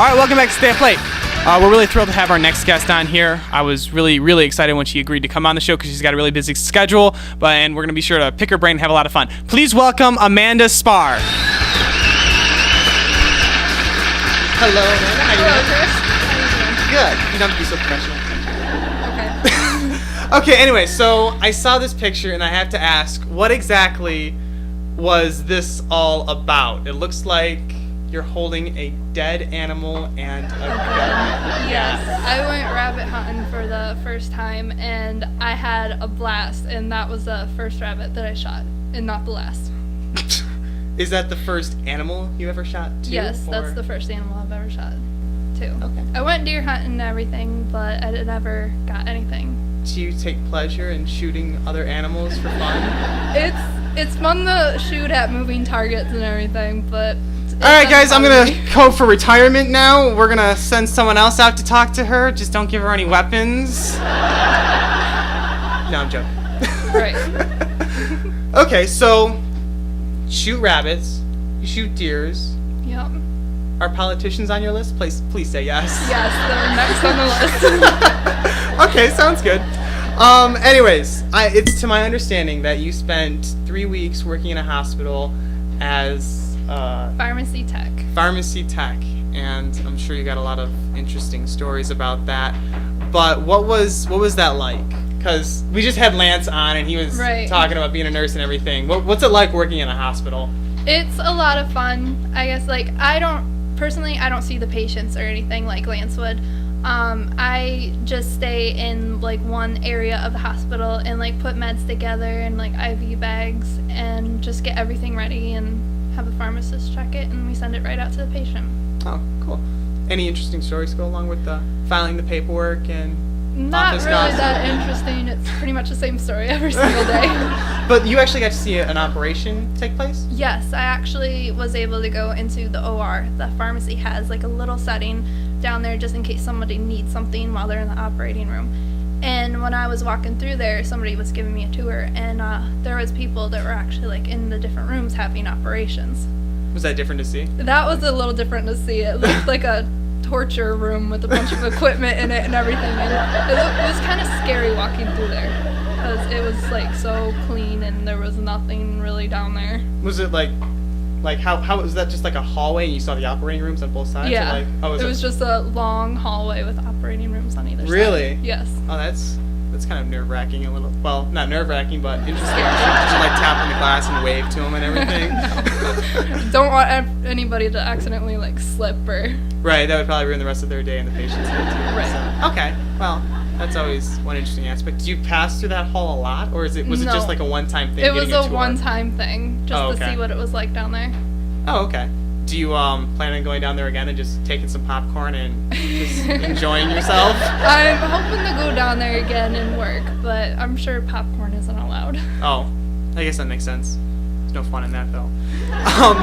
All right, welcome back to Stay Up Late. We're really thrilled to have our next guest on here. I was really excited when she agreed to come on the show because she's got a really busy schedule, and we're going to be sure to pick her brain and have a lot of fun. Please welcome Amanda Sparr. Hello, Amanda. How Good. you doing? You don't have to be so professional. Okay. Okay, anyway, so I saw this picture, and I have to ask, what exactly was this all about? It looks like you're holding a dead animal and a gun. Yes, I went rabbit hunting for the first time, and I had a blast, and that was the first rabbit that I shot, and not the last. Is that the first animal you ever shot, too? Yes, that's the first animal I've ever shot, too. Okay. I went deer hunting and everything, but I never got anything. Do you take pleasure in shooting other animals for fun? It's fun to shoot at moving targets and everything, but... All right, guys, I'm going to go for retirement now. We're going to send someone else out to talk to her. Just don't give her any weapons. No, I'm joking. Right. Okay, so shoot rabbits, you shoot deers. Yep. Are politicians on your list? Please say yes. Yes, they're next on the list. Okay, sounds good. Anyways, it's to my understanding that you spent 3 weeks working in a hospital as Pharmacy tech, and I'm sure you got a lot of interesting stories about that. But what was that like? Because we just had Lance on, and he was talking about being a nurse and everything. What's it like working in a hospital? It's a lot of fun. I guess, like, I don't see the patients or anything like Lance would. I just stay in, like, one area of the hospital and, like, put meds together and, like, IV bags and just get everything ready and have a pharmacist check it, and we send it right out to the patient. Oh, cool. Any interesting stories to go along with the filing the paperwork and Not office really gossip? that interesting. It's pretty much the same story every single day. But you actually got to see an operation take place? Yes, I actually was able to go into the OR. The pharmacy has like a little setting down there just in case somebody needs something while they're in the operating room. And when I was walking through there, somebody was giving me a tour, and there was people that were actually like in the different rooms having operations. Was that different to see? That was a little different to see. It looked like a torture room with a bunch of equipment in it and everything. And it was kind of scary walking through there because it was like so clean and there was nothing really down there. Was it like how was that, just like a hallway and you saw the operating rooms on both sides? Yeah. Or like, it was just a long hallway with operating rooms on either side. Really? Yes. Oh, that's kind of nerve-wracking a little. Well, not nerve-wracking, but interesting. Just like tap on the glass and wave to them and everything. Don't want anybody to accidentally like slip or... Right, that would probably ruin the rest of their day and the patient's day too. Right. So, okay, well, that's always one interesting aspect. Do you pass through that hall a lot, or was it just like a one-time thing? It was a tour? one-time thing, just to see what it was like down there. Oh, okay. Do you plan on going down there again and just taking some popcorn and just enjoying yourself? I'm hoping to go down there again and work, but I'm sure popcorn isn't allowed. Oh, I guess that makes sense. There's no fun in that, though.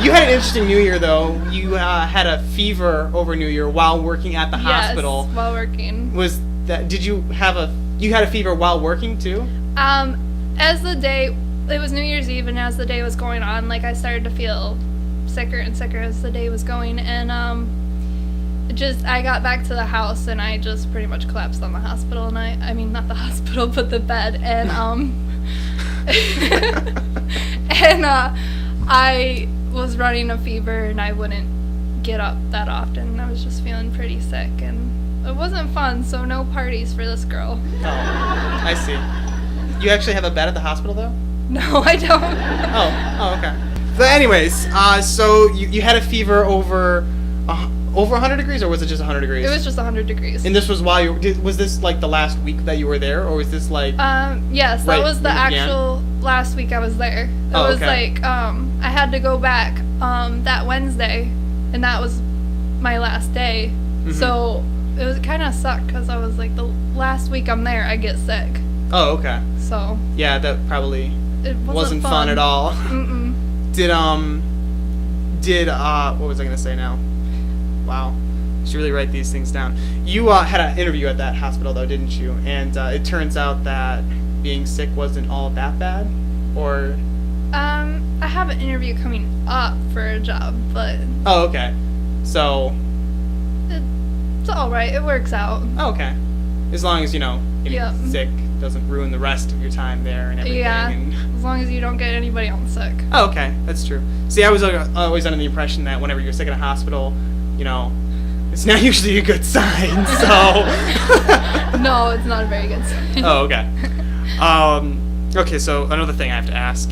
You had an interesting New Year, though. You had a fever over New Year while working at the hospital. Yes, while working. Did you had a fever while working, too? As the day, it was New Year's Eve, and as the day was going on, like, I started to feel sicker and sicker as the day was going, and I got back to the house and I just pretty much collapsed on the hospital night. I mean, not the hospital, but the bed, and and I was running a fever and I wouldn't get up that often. I was just feeling pretty sick and it wasn't fun, so no parties for this girl. Oh, I see. You actually have a bed at the hospital, though? No, I don't. Oh, okay. But anyways, so you had a fever over 100 degrees, or was it just 100 degrees? It was just 100 degrees. And this was was this like the last week that you were there, or was this like? Yes, that was the actual last week I was there. It was like I had to go back that Wednesday, and that was my last day. Mm-hmm. So it was kind of sucked because I was like, the last week I'm there, I get sick. Oh, okay. So. Yeah, that probably wasn't fun at all. Mm-mm. Did what was I gonna say now? Wow, I should really write these things down. You had an interview at that hospital, though, didn't you? And it turns out that being sick wasn't all that bad, or? I have an interview coming up for a job, but. Oh, okay. So. It's all right. It works out. Oh, okay. As long as, getting sick doesn't ruin the rest of your time there and everything. Yeah, and as long as you don't get anybody else sick. Oh, okay. That's true. See, I was always under the impression that whenever you're sick in a hospital, it's not usually a good sign, so... No, it's not a very good sign. Oh, okay. Okay, so another thing I have to ask.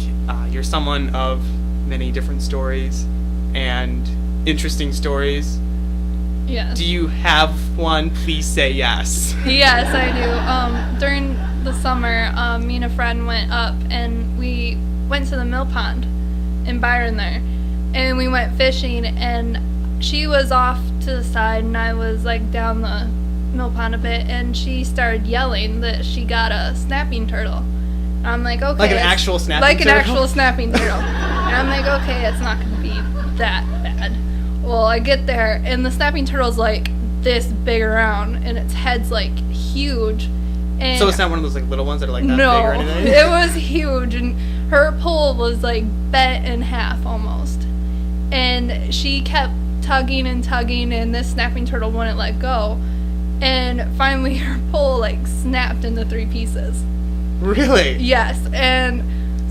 You're someone of many different stories and interesting stories. Yes. Do you have one? Please say yes. Yes, I do. During the summer, me and a friend went up and we went to the mill pond in Byron there. And we went fishing, and she was off to the side and I was like down the mill pond a bit, and she started yelling that she got a snapping turtle. And I'm like, okay. Like an actual snapping turtle? Like an actual snapping turtle. And I'm like, okay, it's not going to be that bad. Well, I get there, and the snapping turtle's like this big around, and its head's like huge. And so it's not one of those like little ones that are like that big or anything? It was huge, and her pole was like bent in half almost. And she kept tugging and tugging, and this snapping turtle wouldn't let go. And finally her pole like snapped into 3 pieces. Really? Yes. And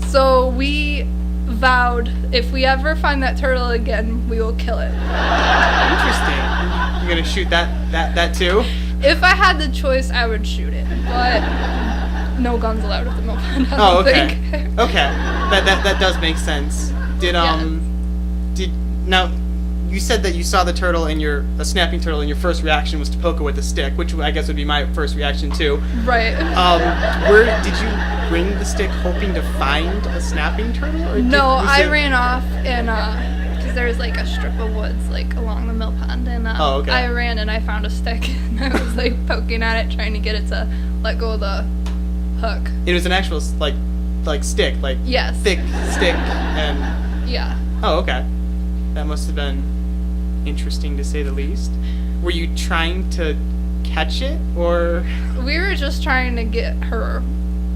so we vowed if we ever find that turtle again, we will kill it. Interesting. You're gonna shoot that too? If I had the choice, I would shoot it, but no guns allowed at the mill pond. I don't think. Okay. That does make sense. Now you said that you saw the turtle and a snapping turtle, and your first reaction was to poke it with a stick, which I guess would be my first reaction too. Right. Where did you bring the stick, hoping to find a snapping turtle? Or I ran off and because there was like a strip of woods like along the mill pond, and I ran and I found a stick and I was like poking at it, trying to get it to let go of the hook. It was an actual like stick, like yes, thick stick, and yeah. Oh, okay. That must have been interesting to say the least. Were you trying to catch it, or? We were just trying to get her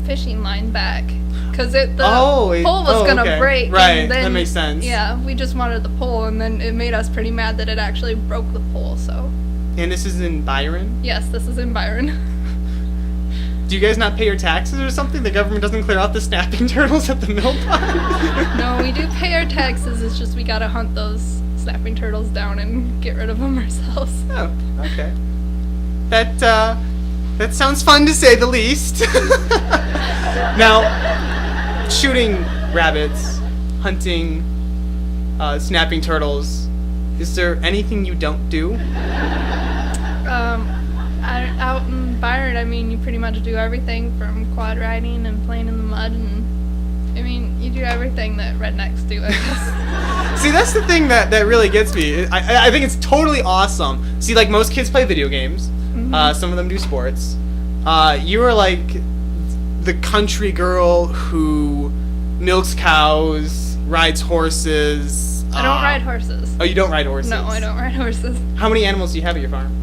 fishing line back, because the pole was gonna break. Right, and then, that makes sense. Yeah, we just wanted the pole, and then it made us pretty mad that it actually broke the pole. So. And this is in Byron? Yes, this is in Byron. Do you guys not pay your taxes or something? The government doesn't clear out the snapping turtles at the mill pond? No, we do pay our taxes. It's just we gotta hunt those snapping turtles down and get rid of them ourselves. Oh, okay. That sounds fun to say the least. Now, shooting rabbits, hunting, snapping turtles, is there anything you don't do? Out in Byron, I mean, you pretty much do everything from quad riding and playing in the mud, and I mean, you do everything that rednecks do, I guess. See, that's the thing that really gets me. I think it's totally awesome. See, like, most kids play video games. Mm-hmm. Some of them do sports. You are like the country girl who milks cows, rides horses. I don't ride horses. Oh, you don't ride horses? No, I don't ride horses. How many animals do you have at your farm?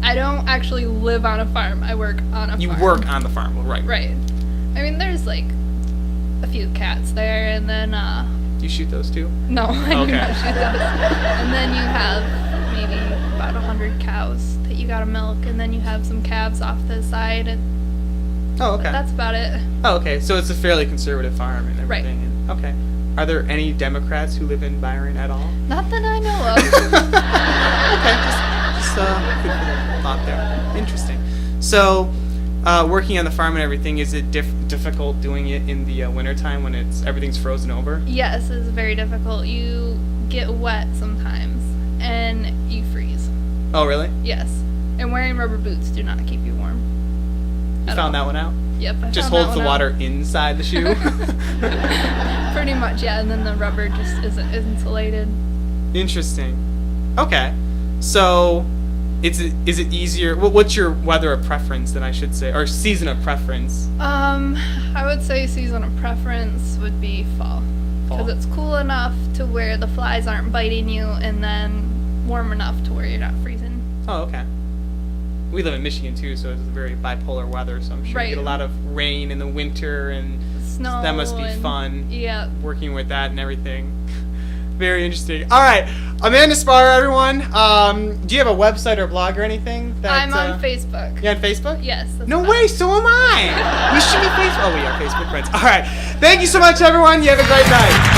I don't actually live on a farm. I work on a farm. You work on the farm, well, right. Right. I mean, there's like a few cats there, and then you shoot those too? No, I do not shoot those. And then you have maybe about 100 cows that you gotta milk, and then you have some calves off to the side, and that's about it. Oh, okay. So it's a fairly conservative farm and everything. Right. And, okay. Are there any Democrats who live in Byron at all? Not that I know of. Okay, just food for the thought there. Interesting. So, working on the farm and everything, is it difficult doing it in the wintertime when everything's frozen over? Yes, it's very difficult. You get wet sometimes, and you freeze. Oh, really? Yes. And wearing rubber boots do not keep you warm. You found that one out? Yep. Just holds the water inside the shoe? Pretty much, yeah. And then the rubber just isn't insulated. Interesting. Okay. So, is it easier? What's your weather of preference, then I should say, or season of preference? I would say season of preference would be fall. Because it's cool enough to where the flies aren't biting you, and then warm enough to where you're not freezing. Oh, okay. We live in Michigan too, so it's very bipolar weather, so I'm sure you get a lot of rain in the winter, and snow. That must be fun. Yeah. Working with that and everything. Very interesting. All right. Amanda Sparr, everyone. Do you have a website or blog or anything? I'm on Facebook. You on Facebook? Yes. No way, so am I. We should be Facebook. Oh, we are Facebook friends. All right. Thank you so much, everyone. You have a great night.